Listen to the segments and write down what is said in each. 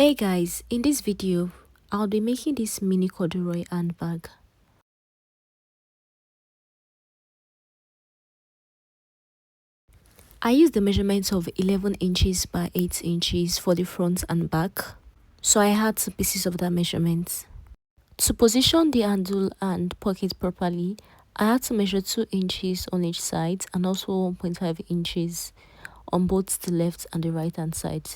Hey guys, in this video, I'll be making this mini corduroy handbag. I used the measurements of 11 inches by 8 inches for the front and back, so I had two pieces of that measurement. To position the handle and pocket properly, I had to measure 2 inches on each side and also 1.5 inches on both the left and the right hand side.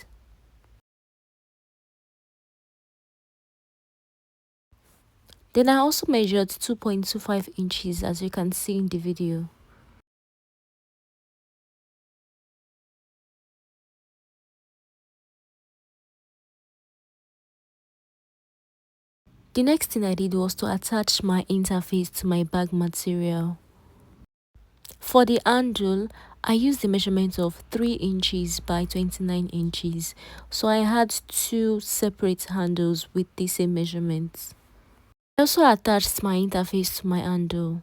Then I also measured 2.25 inches, as you can see in the video. The next thing I did was to attach my interface to my bag material. For the handle, I used the measurement of 3 inches by 29 inches, so I had two separate handles with the same measurements. I also attached my interface to my handle.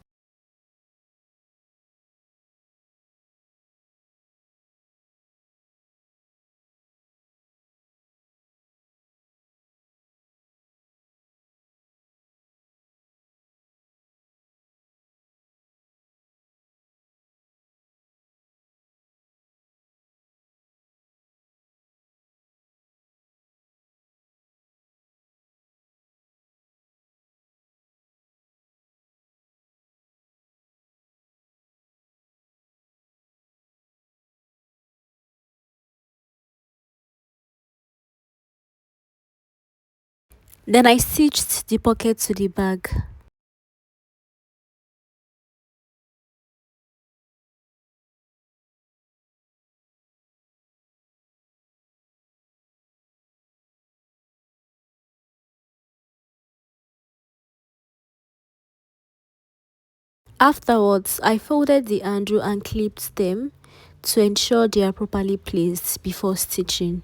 Then I stitched the pocket to the bag. Afterwards, I folded the handle and clipped them to ensure they are properly placed before stitching.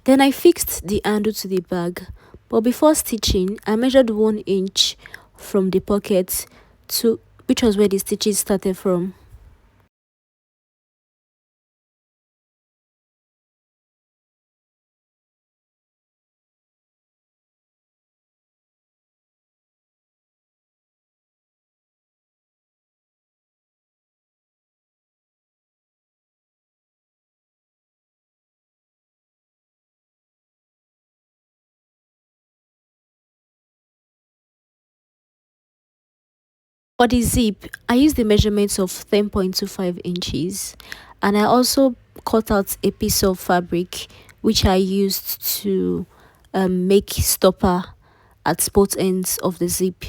Then I fixed the handle to the bag, but before stitching, I measured 1 inch from the pocket to which was where the stitches started from. For the zip, I used the measurements of 10.25 inches, and I also cut out a piece of fabric which I used to make stopper at both ends of the zip.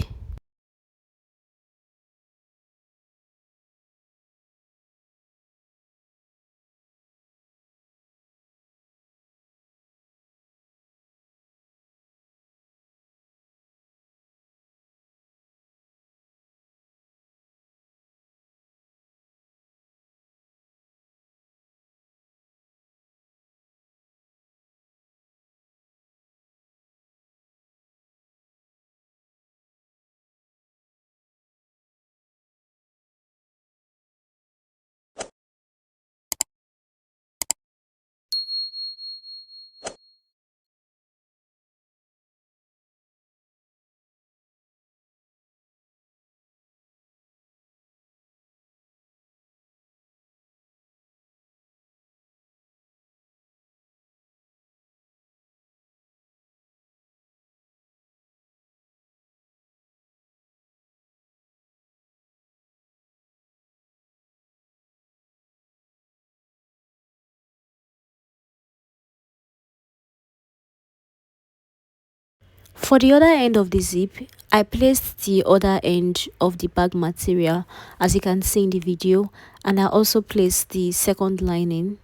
For the other end of the zip, I placed the other end of the bag material, as you can see in the video, and I also placed the second lining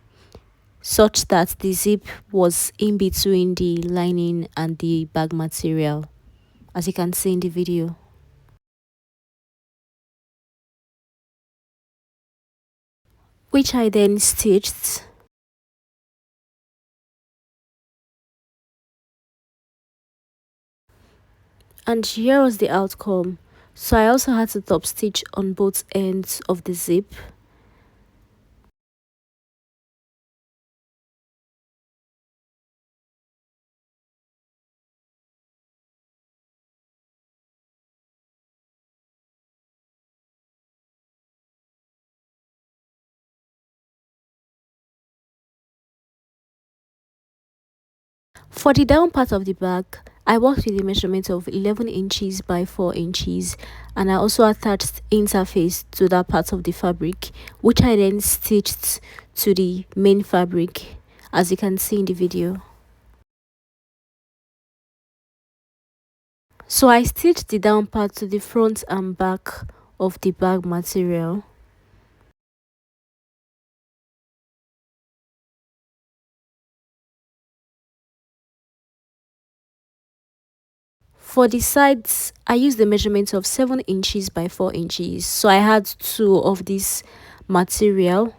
such that the zip was in between the lining and the bag material, as you can see in the video. Which I then stitched. And here was the outcome. So I also had to top stitch on both ends of the zip. For the down part of the bag, I worked with a measurement of 11 inches by 4 inches, and I also attached interface to that part of the fabric, which I then stitched to the main fabric, as you can see in the video. So I stitched the down part to the front and back of the bag material. For the sides, I used the measurement of 7 inches by 4 inches. So I had two of this material,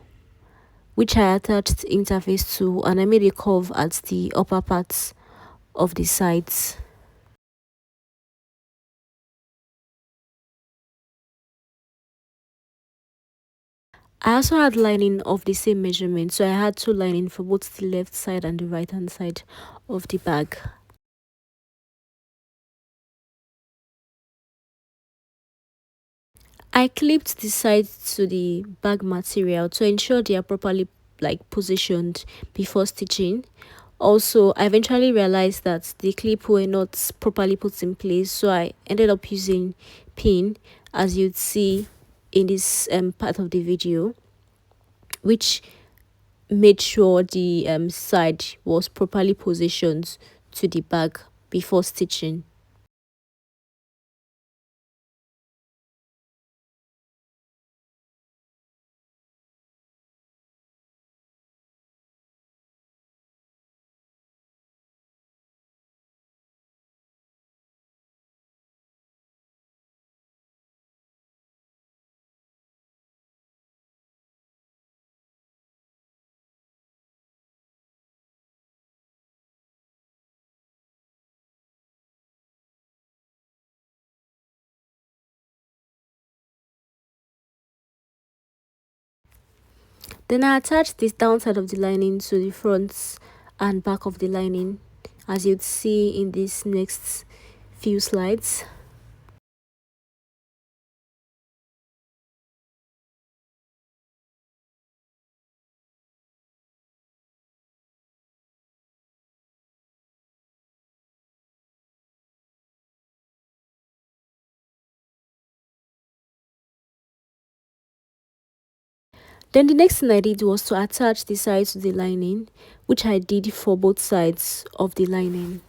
which I attached interface to, and I made a curve at the upper parts of the sides. I also had lining of the same measurement, so I had two lining for both the left side and the right hand side of the bag. I clipped the sides to the bag material to ensure they are properly positioned before stitching. Also, I eventually realized that the clip were not properly put in place, so I ended up using pin, as you'd see in this part of the video, which made sure the side was properly positioned to the bag before stitching. Then I attached this downside of the lining to the front and back of the lining, as you'd see in these next few slides. Then the next thing I did was to attach the sides to the lining, which I did for both sides of the lining.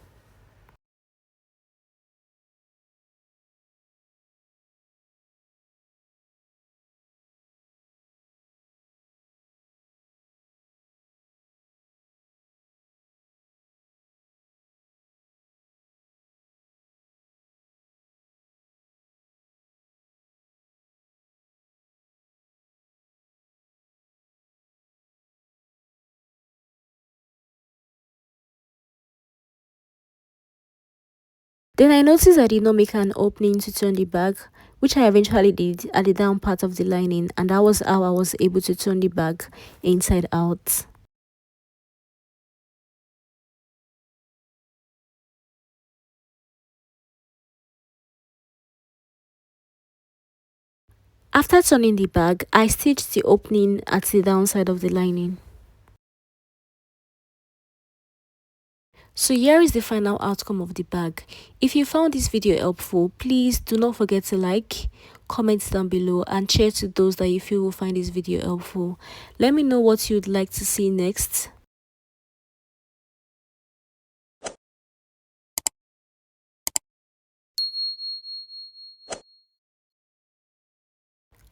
Then I noticed I did not make an opening to turn the bag, which I eventually did at the down part of the lining, and that was how I was able to turn the bag inside out. After turning the bag, I stitched the opening at the downside of the lining. So here is the final outcome of the bag. If you found this video helpful, please do not forget to like, comment down below, and share to those that you feel will find this video helpful. Let me know what you'd like to see next.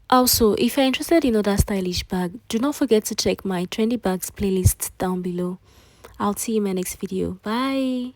Also, if you're interested in other stylish bag, do not forget to check my trendy bags playlist down below. I'll see you in my next video. Bye.